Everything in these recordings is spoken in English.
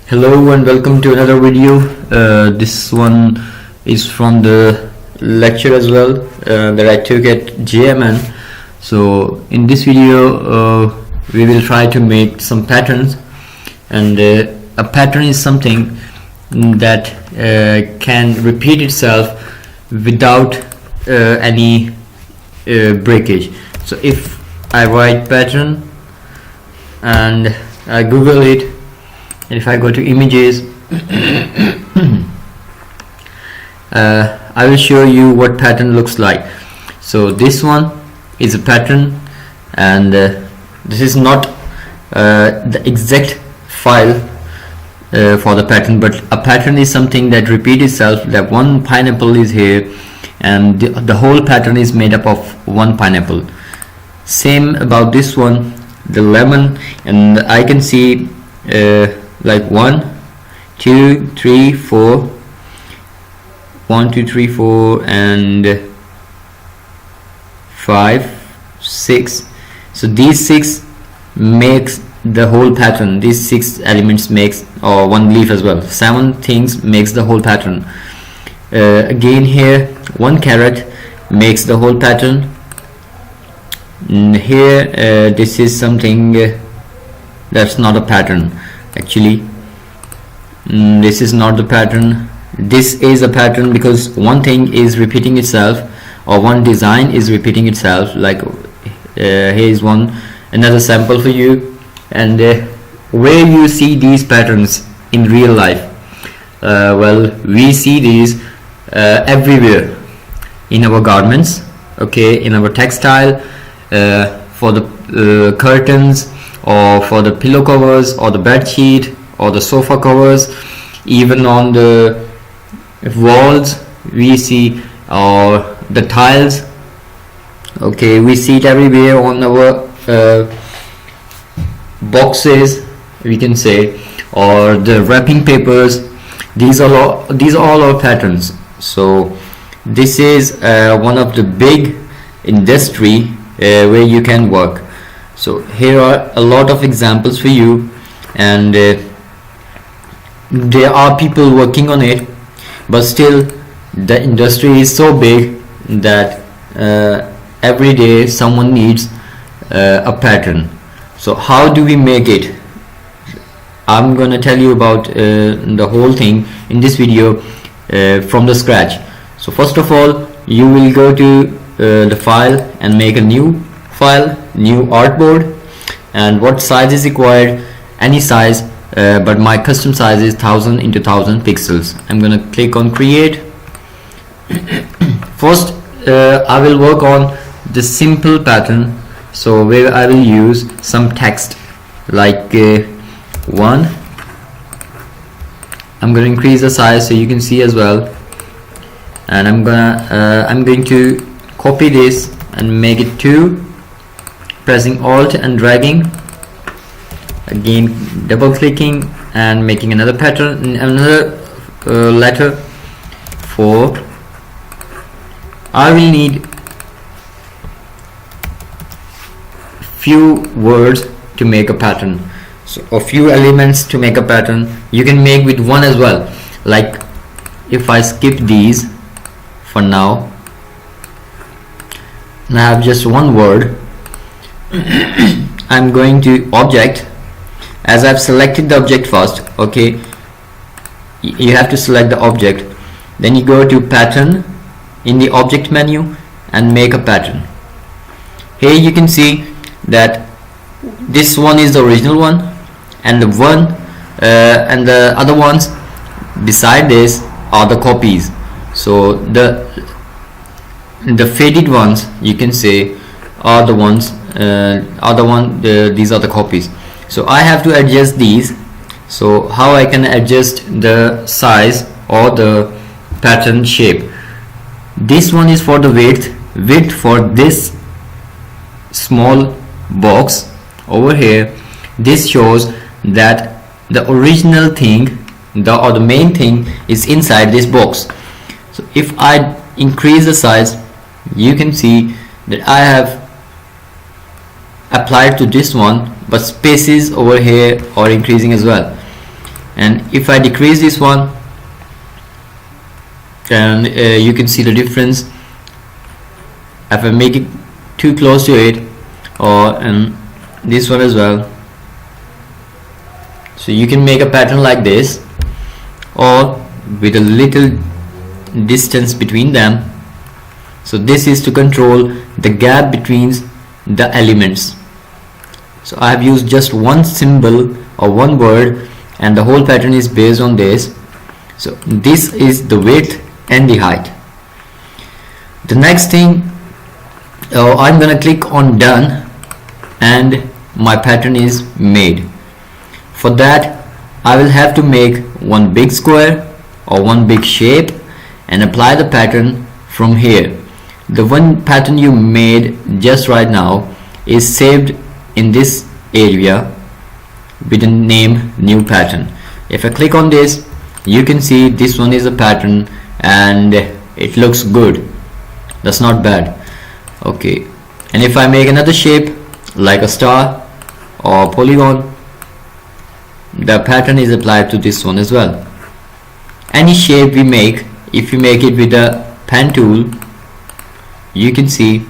Hello and welcome to another video. This one is from the lecture as well that I took at JMN. So in this video we will try to make some patterns, and a pattern is something that can repeat itself without any breakage. So if I write pattern and I Google it, and if I go to images, I will show you what pattern looks like. So this one is a pattern, and this is not the exact file for the pattern, but a pattern is something that repeats itself. That one pineapple is here, and the whole pattern is made up of one pineapple. Same about this one, the lemon, and I can see like 1 2 3 4 1 2 3 4 and 5 6. So these 6 makes the whole pattern. These 6 elements makes, or one leaf as well, 7 things makes the whole pattern. Again here, 1 carrot makes the whole pattern. Here this is something that's not a pattern. Actually, this is not the pattern. This is a pattern because one thing is repeating itself, or one design is repeating itself. Like here is another sample for you. And where you see these patterns in real life? Well, we see these everywhere in our garments, okay, in our textile, for the curtains, or for the pillow covers, or the bed sheet, or the sofa covers, even on the walls we see, or the tiles, okay, we see it everywhere on our boxes, we can say, or the wrapping papers. These are all our patterns. So this is one of the big industry where you can work. So here are a lot of examples for you, and there are people working on it, but still the industry is so big that every day someone needs a pattern. So how do we make it? I'm gonna tell you about the whole thing in this video from the scratch. So first of all, you will go to the file and make a new file, new artboard, and what size is required? Any size, but my custom size is 1000 into 1000 pixels. I'm gonna click on create. First I will work on the simple pattern, so where I will use some text like 1. I'm going to increase the size so you can see as well, and I'm going to copy this and make it 2, pressing Alt and dragging, again double clicking and making another pattern, another letter 4. I will need few words to make a pattern, so a few elements to make a pattern. You can make with one as well. Like if I skip these for now and I have just one word, I'm going to object. As I've selected the object first, okay, you have to select the object, then you go to pattern in the object menu and make a pattern. Here you can see that this one is the original one, and the one and the other ones beside this are the copies. So the faded ones, you can say, are the ones these are the copies. So I have to adjust these. So how I can adjust the size or the pattern shape? This one is for the width for this small box over here. This shows that the original thing, or the main thing, is inside this box. So if I increase the size, you can see that I have applied to this one, but spaces over here are increasing as well. and if I decrease this one, then you can see the difference. If I make it too close to it, or this one as well, so you can make a pattern like this, or with a little distance between them. So this is to control the gap between the elements. So I have used just one symbol or one word, and the whole pattern is based on this. So this is the width and the height. The next thing, I'm gonna click on done, and my pattern is made. For that, I will have to make one big square or one big shape and apply the pattern from here. The one pattern you made just right now is saved in this area with the name new pattern. If I click on this, you can see this one is a pattern and it looks good. That's not bad. Okay, and if I make another shape like a star or polygon, the pattern is applied to this one as well. Any shape we make, if you make it with the pen tool, you can see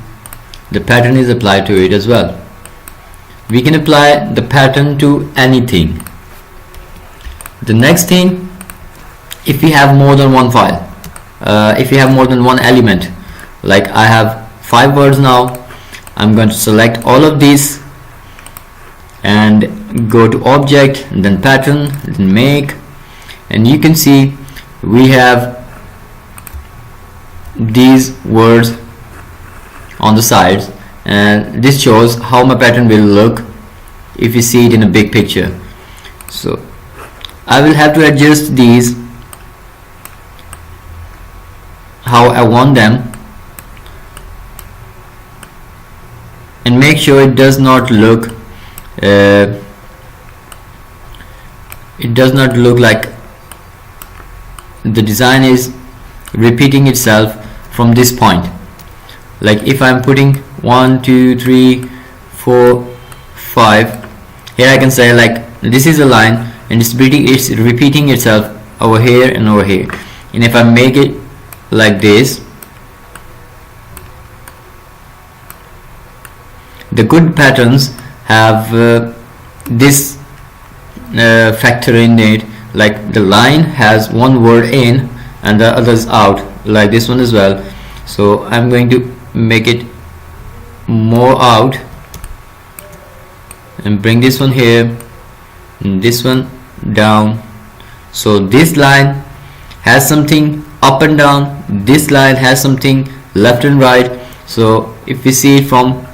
the pattern is applied to it as well. We can apply the pattern to anything. The next thing, if you have more than one file, if you have more than one element, like I have 5 words now, I'm going to select all of these and go to object, and then pattern, then make, and you can see we have these words on the sides, and this shows how my pattern will look if you see it in a big picture. So I will have to adjust these how I want them, and make sure it does not look like the design is repeating itself from this point. Like if I'm putting 1 2 3 4 5, here I can say like this is a line and it's repeating itself over here and over here. And if I make it like this, the good patterns have this factor in it, like the line has one word in and the others out, like this one as well. So I'm going to make it more out and bring this one here and this one down. So this line has something up and down, this line has something left and right. So if we see it from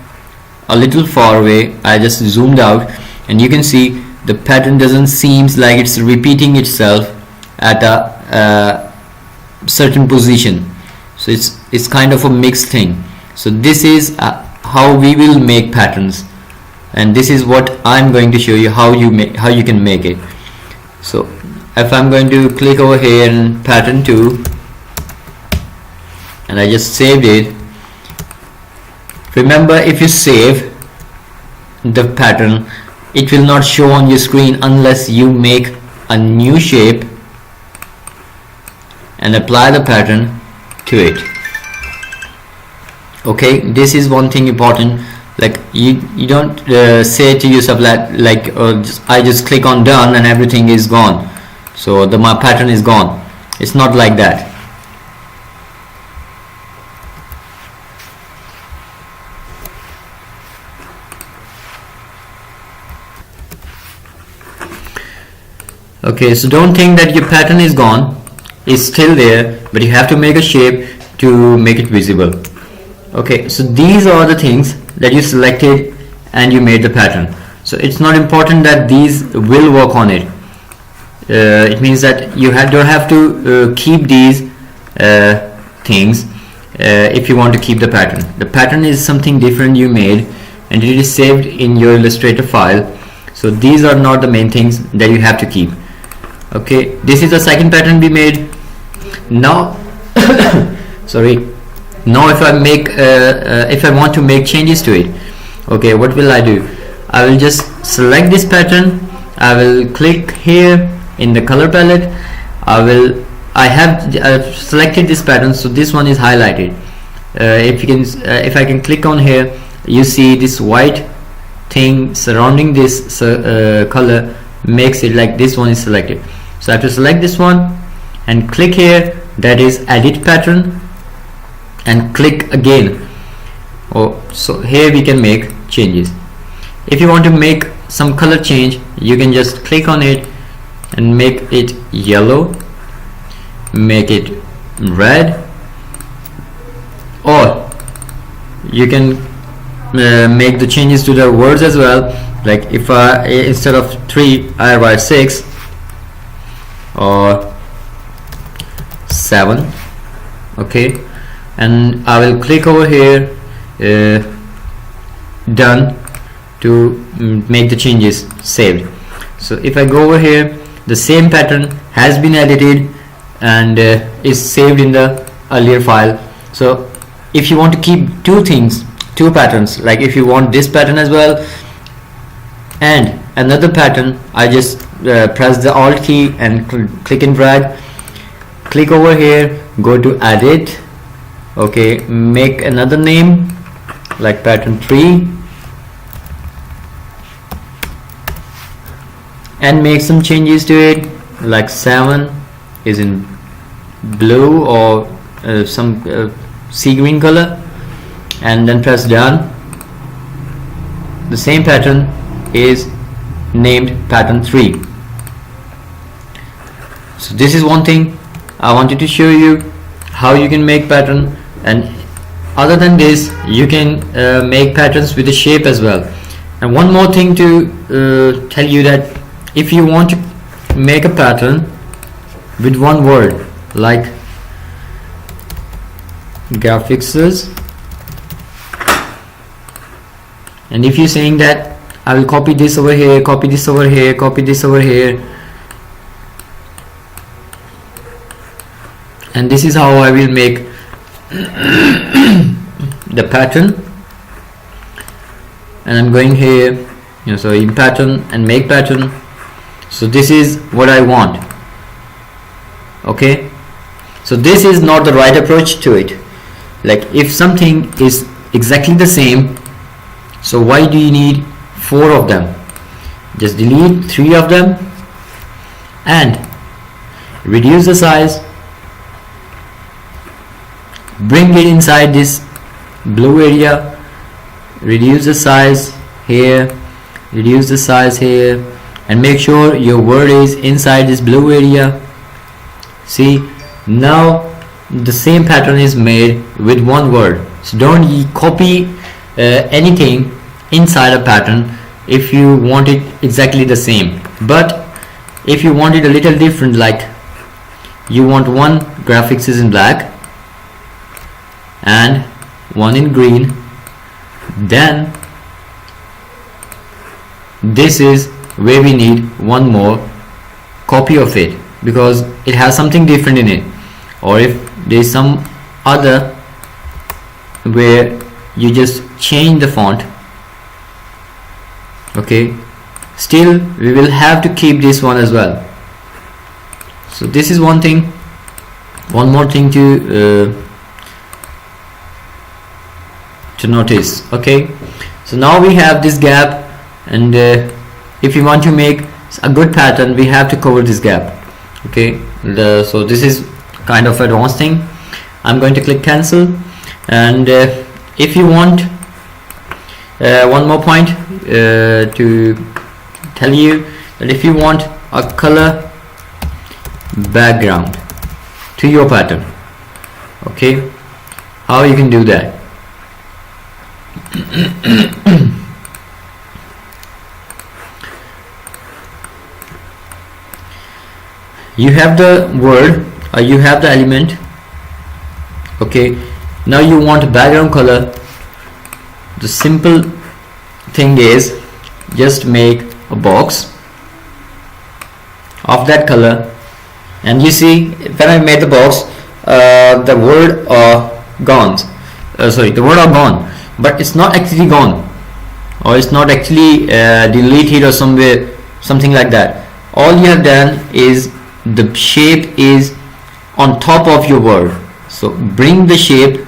a little far away, I just zoomed out, and you can see the pattern doesn't seem like it's repeating itself at a certain position. So it's kind of a mixed thing. So this is how we will make patterns, and this is what I'm going to show you how you can make it. So if I'm going to click over here in pattern 2, and I just saved it. Remember, if you save the pattern, it will not show on your screen unless you make a new shape and apply the pattern to it. Okay, this is one thing important. Like you don't say to yourself like I just click on done and everything is gone, so my pattern is gone. It's not like that. Okay, so don't think that your pattern is gone. It's still there, but you have to make a shape to make it visible. Okay, so these are the things that you selected and you made the pattern. So it's not important that these will work on it. It means that you don't have to keep these things if you want to keep the pattern. The pattern is something different you made, and it is saved in your Illustrator file. So these are not the main things that you have to keep. Okay, this is the second pattern we made. Now sorry, now if I want to make changes to it, okay, what will I do? I will just select this pattern, I will click here in the color palette, I have selected this pattern, so this one is highlighted. If I can click on here, you see this white thing surrounding this color makes it like this one is selected. So I have to select this one and click here, that is edit pattern, and click again. So here we can make changes. If you want to make some color change, you can just click on it and make it yellow, make it red, or you can make the changes to the words as well. Like if I, instead of 3, I write 6 or 7, okay, and I will click over here, done, to make the changes saved. So if I go over here, the same pattern has been edited and is saved in the earlier file. So if you want to keep two patterns, like if you want this pattern as well and another pattern, I just press the Alt key and click and drag, click over here, go to edit, okay, make another name like pattern 3 and make some changes to it, like 7 is in blue or some sea green color, and then press done. The same pattern is named pattern 3. So this is one thing I wanted to show you, how you can make pattern, and other than this you can make patterns with the shape as well. And one more thing to tell you, that if you want to make a pattern with one word like graphics, and if you're saying that I will copy this over here, copy this over here, copy this over here, and this is how I will make the pattern, and I'm going here, so in pattern and make pattern. So this is what I want, okay. So this is not the right approach to it. Like if something is exactly the same, so why do you need 4 of them? Just delete 3 of them and reduce the size, bring it inside this blue area, reduce the size here, reduce the size here, and make sure your word is inside this blue area. See, now the same pattern is made with one word. So don't copy anything inside a pattern if you want it exactly the same. But if you want it a little different, like you want one graphics is in black and one in green, then this is where we need one more copy of it, because it has something different in it. Or if there is some other where you just change the font, okay, still we will have to keep this one as well. So this is one thing. One more thing to notice, okay. So now we have this gap, and if you want to make a good pattern, we have to cover this gap, okay. So this is kind of advanced thing. I'm going to click cancel, and if you want one more point to tell you, that if you want a color background to your pattern, okay, how you can do that. You have the word, or you have the element, okay. Now you want a background color. The simple thing is just make a box of that color, and you see when I made the box, the word are gone. The word are gone, but it's not actually gone, or it's not actually deleted or somewhere, something like that. all you have done is the shape is on top of your word. So bring the shape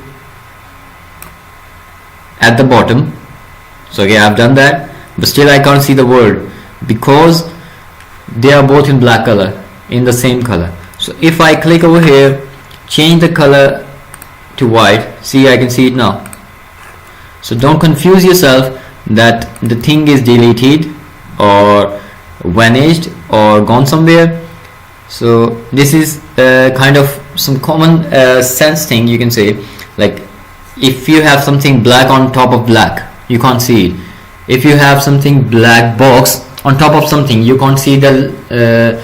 at the bottom. So okay, I've done that, but still I can't see the word because they are both in black color, in the same color. So if I click over here, change the color to white, see, I can see it now. So don't confuse yourself that the thing is deleted or vanished or gone somewhere. So this is kind of some common sense thing, you can say. Like if you have something black on top of black, you can't see it. If you have something black box on top of something, you can't see the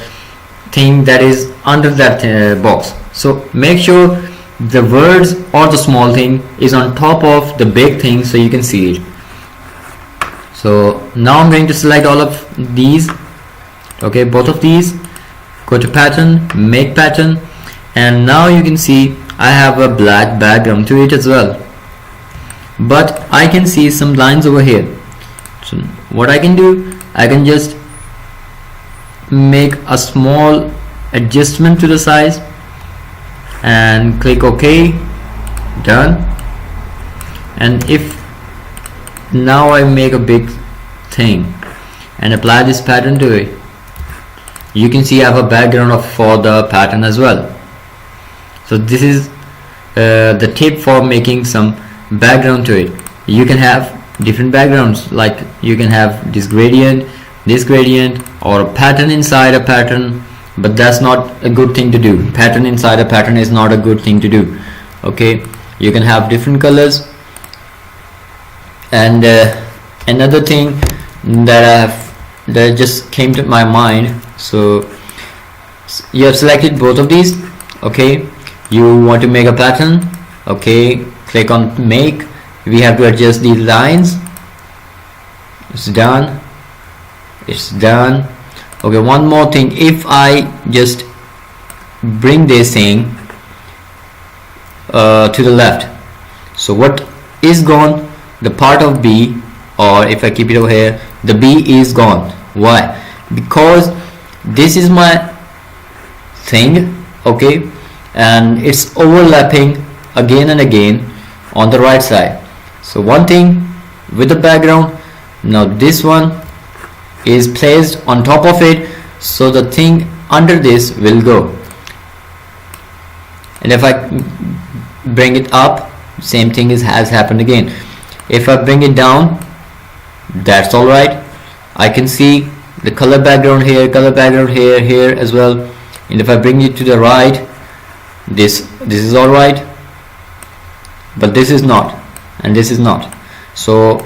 thing that is under that box. So make sure the words or the small thing is on top of the big thing so you can see it. So now I'm going to select all of these, okay, both of these, go to pattern, make pattern, and now you can see I have a black background to it as well, but I can see some lines over here. So what I can do, I can just make a small adjustment to the size and click OK, done. And if now I make a big thing and apply this pattern to it, you can see I have a background for the pattern as well. So this is the tip for making some background to it. You can have different backgrounds, like you can have this gradient, or a pattern inside a pattern, but that's not a good thing to do. Pattern inside a pattern is not a good thing to do. Okay, you can have different colors. And another thing that just came to my mind, so you have selected both of these, okay, you want to make a pattern, okay, click on make. We have to adjust these lines. It's done, it's done. Okay, one more thing, if I just bring this thing to the left, so what is gone? The part of B, or if I keep it over here, the B is gone. Why? Because this is my thing, okay, and it's overlapping again and again on the right side. So one thing with the background, now this one is placed on top of it, so the thing under this will go. And if I bring it up, same thing has happened again. If I bring it down, that's all right. I can see the color background here, here as well. And if I bring it to the right, this is all right, but this is not, and this is not. So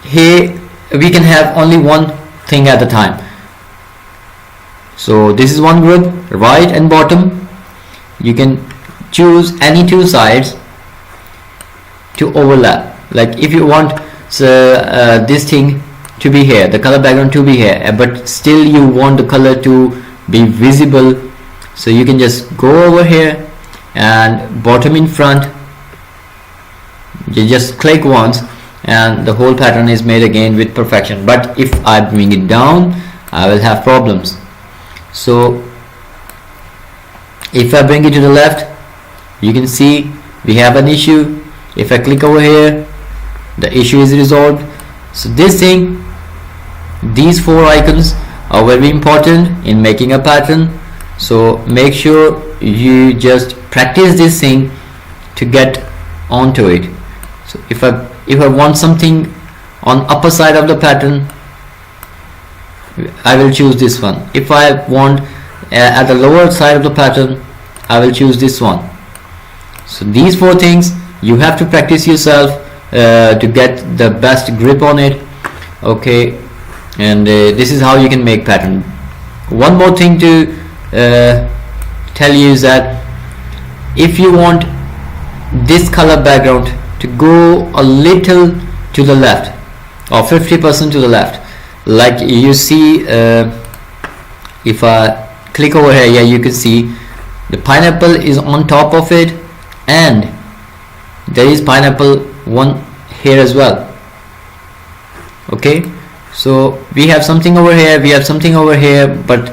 here we can have only one thing at a time. So this is one group, right and bottom. You can choose any two sides to overlap. Like if you want this thing to be here, the color background to be here, but still you want the color to be visible, so you can just go over here and bottom in front, you just click once and the whole pattern is made again with perfection. But if I bring it down, I will have problems. So if I bring it to the left, you can see we have an issue. If I click over here, the issue is resolved. So this thing, these four icons are very important in making a pattern. So make sure you just practice this thing to get onto it. So if I want something on upper side of the pattern, I will choose this one. If I want at the lower side of the pattern, I will choose this one. So these four things you have to practice yourself to get the best grip on it. Okay, and this is how you can make pattern. One more thing to tell you is that if you want this color background to go a little to the left, or 50% to the left, like you see, if I click over here, yeah, you can see the pineapple is on top of it, and there is pineapple one here as well. Okay, So we have something over here, we have something over here, but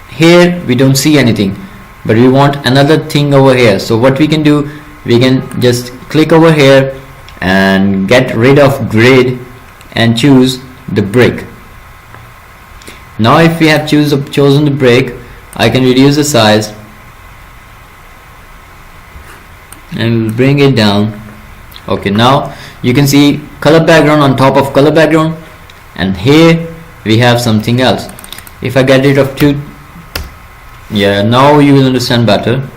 here we don't see anything, but we want another thing over here. So what we can do, we can just click over here and get rid of grid and choose the brick. Now if we have chosen the brick, I can reduce the size and we'll bring it down. Okay, now you can see color background on top of color background, and here we have something else. If I get rid of two, yeah, now you will understand better.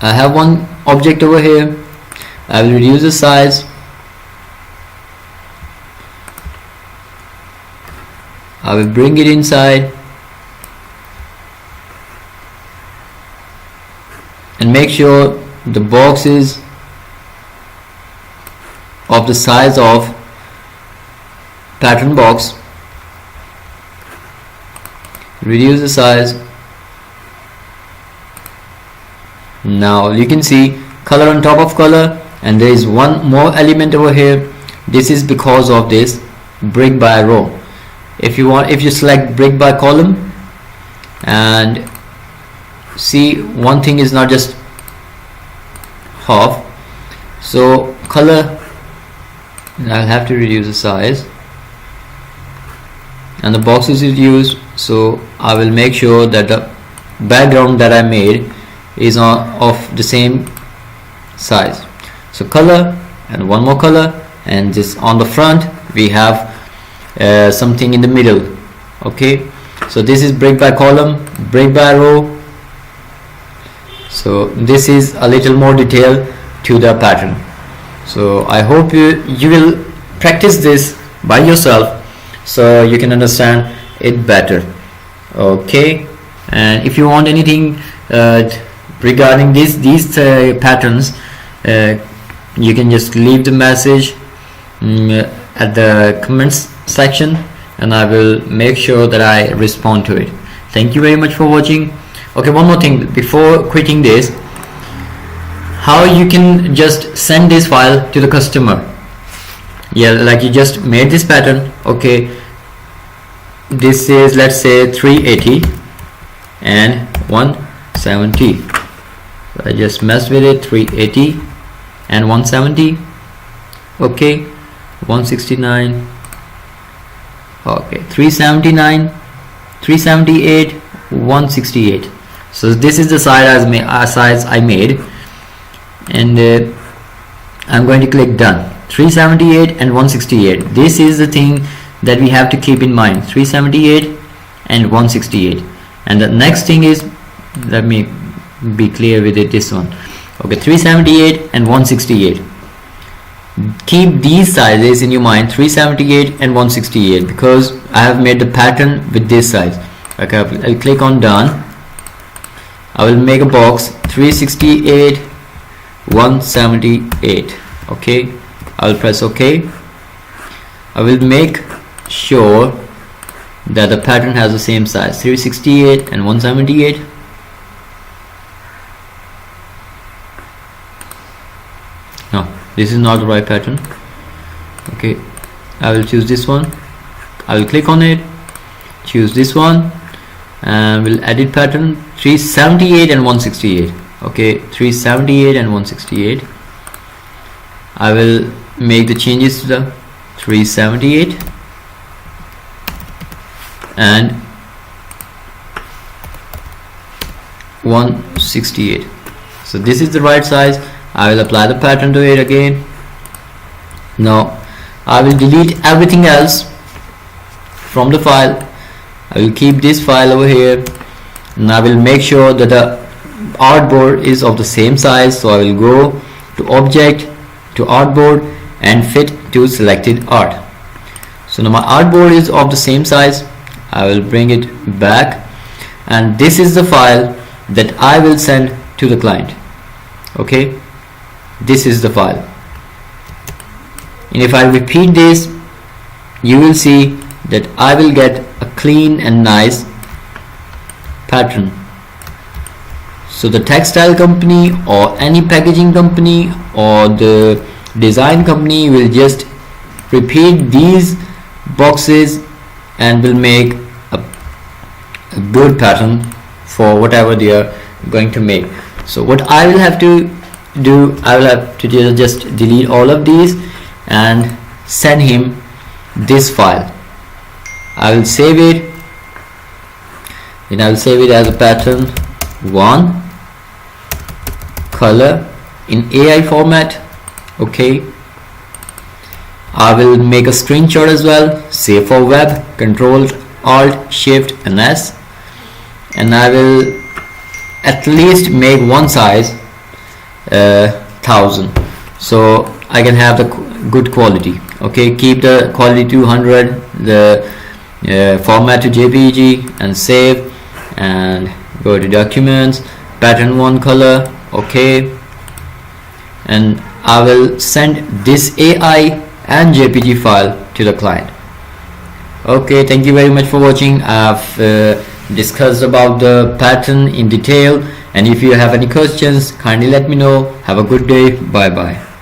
I have one object over here, I will reduce the size, I will bring it inside and make sure the box is of the size of pattern box. Reduce the size. Now you can see color on top of color, and there is one more element over here. This is because of this brick by row. If you select brick by column, and see, one thing is not just half, so color, I'll have to reduce the size, and the box is reduced, so I will make sure that the background that I made is of the same size. So color and one more color, and just on the front we have something in the middle. Okay, so this is brick by column, brick by row. So this is a little more detail to the pattern. So I hope you will practice this by yourself so you can understand it better. Okay, and if you want anything regarding these patterns, you can just leave the message at the comments section, and I will make sure that I respond to it. Thank you very much for watching. Okay, one more thing before quitting this, how you can just send this file to the customer. Yeah, like you just made this pattern. Okay, this is, let's say, 380 and 170. I just messed with it. 380 and 170. Okay, 169. Okay, 379, 378, 168. So this is the size I made, and I'm going to click done. 378 and 168. This is the thing that we have to keep in mind. 378 and 168. And the next thing is, let me be clear with it, this one. Okay, 378 and 168. Keep these sizes in your mind, 378 and 168, because I have made the pattern with this size. Okay, I'll click on done. I will make a box 368, 178. Okay, I will press OK. I will make sure that the pattern has the same size, 368 and 178. No, this is not the right pattern. Okay, I will choose this one. I will click on it, choose this one, and we'll edit pattern 378 and 168. Okay, 378 and 168. I will make the changes to the 378 and 168. So this is the right size. I will apply the pattern to it again. Now I will delete everything else from the file. I will keep this file over here, and I will make sure that the artboard is of the same size. So I will go to object, to artboard, and fit to selected art. So now my artboard is of the same size. I will bring it back, and this is the file that I will send to the client. Okay, this is the file, and if I repeat this, you will see that I will get a clean and nice pattern. So the textile company or any packaging company or the design company will just repeat these boxes and will make a good pattern for whatever they are going to make. So what I will have to do, I will have to just delete all of these and send him this file. I will save it, and I will save it as a pattern 1 color in AI format. Okay, I will make a screenshot as well, save for web, Control Alt Shift and S, and I will at least make one size 1000 so I can have the good quality. Okay, keep the quality 200, the format to JPG, and save, and go to documents, pattern 1 color. Okay, and I will send this AI and JPG file to the client. Okay, thank you very much for watching. I've discussed about the pattern in detail, and if you have any questions, kindly let me know. Have a good day. Bye bye.